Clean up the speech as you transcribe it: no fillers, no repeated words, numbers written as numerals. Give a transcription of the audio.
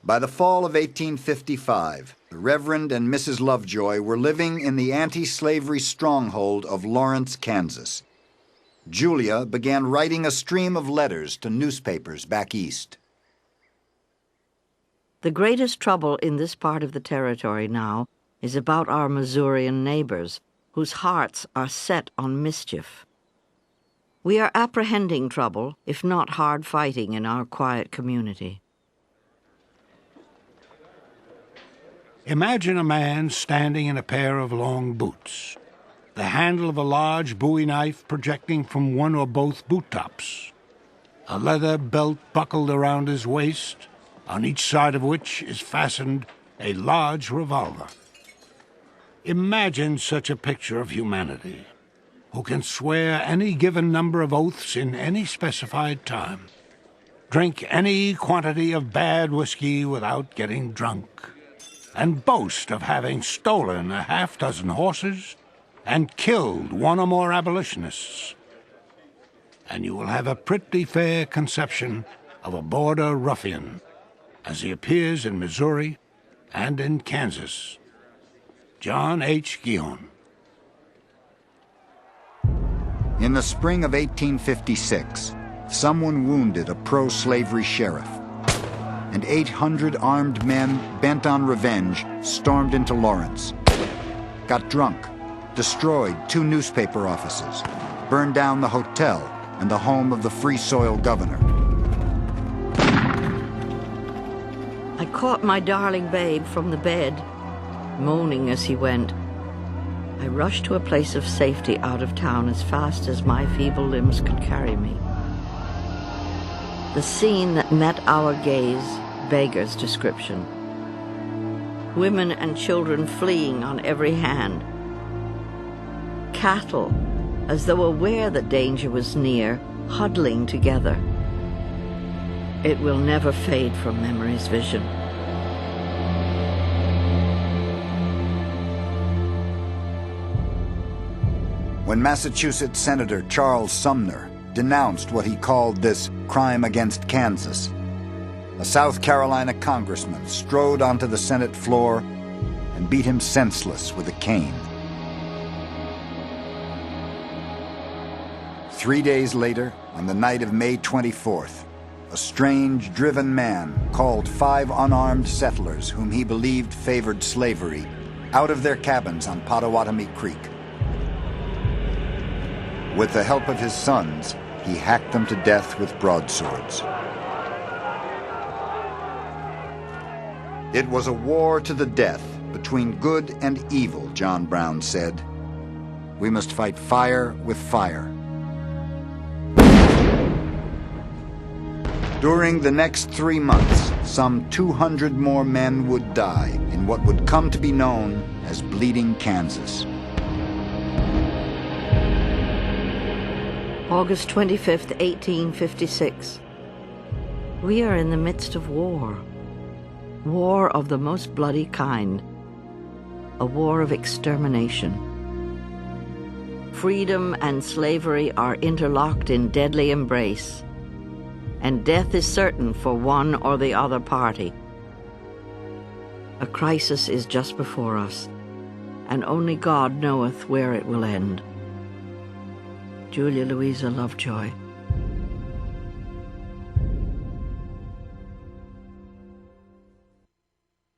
By the fall of 1855, the Reverend and Mrs. Lovejoy were living in the anti-slavery stronghold of Lawrence, Kansas. Julia began writing a stream of letters to newspapers back east. The greatest trouble in this part of the territory now is about our Missourian neighbors, whose hearts are set on mischief. We are apprehending trouble, if not hard fighting, in our quiet community. Imagine a man standing in a pair of long boots, the handle of a large bowie knife projecting from one or both boot tops, a leather belt buckled around his waist, on each side of which is fastened a large revolver. Imagine such a picture of humanity, who can swear any given number of oaths in any specified time, drink any quantity of bad whiskey without getting drunk, and boast of having stolen a half-dozen horses and killed one or more abolitionists. And you will have a pretty fair conception of a border ruffian as he appears in Missouri and in Kansas. John H. Guion. In the spring of 1856, someone wounded a pro-slavery sheriff, and 800 armed men bent on revenge stormed into Lawrence, got drunk, destroyed 2 newspaper offices, burned down the hotel and the home of the Free Soil governor. I caught my darling babe from the bed, moaning as he went. I rushed to a place of safety out of town as fast as my feeble limbs could carry me. The scene that met our gaze beggars description. Women and children fleeing on every hand. Cattle, as though aware that danger was near, huddling together. It will never fade from memory's vision. When Massachusetts Senator Charles Sumner denounced what he called this crime against Kansas, a South Carolina congressman strode onto the Senate floor and beat him senseless with a cane. 3 days later, on the night of May 24th, a strange, driven man called 5 unarmed settlers whom he believed favored slavery out of their cabins on Pottawatomie Creek. With the help of his sons, he hacked them to death with broadswords. It was a war to the death between good and evil, John Brown said. We must fight fire with fire. During the next 3 months, some 200 more men would die in what would come to be known as Bleeding Kansas. August 25th, 1856. We are in the midst of war. War of the most bloody kind. A war of extermination. Freedom and slavery are interlocked in deadly embrace, and death is certain for one or the other party. A crisis is just before us, and only God knoweth where it will end. Julia Louisa Lovejoy.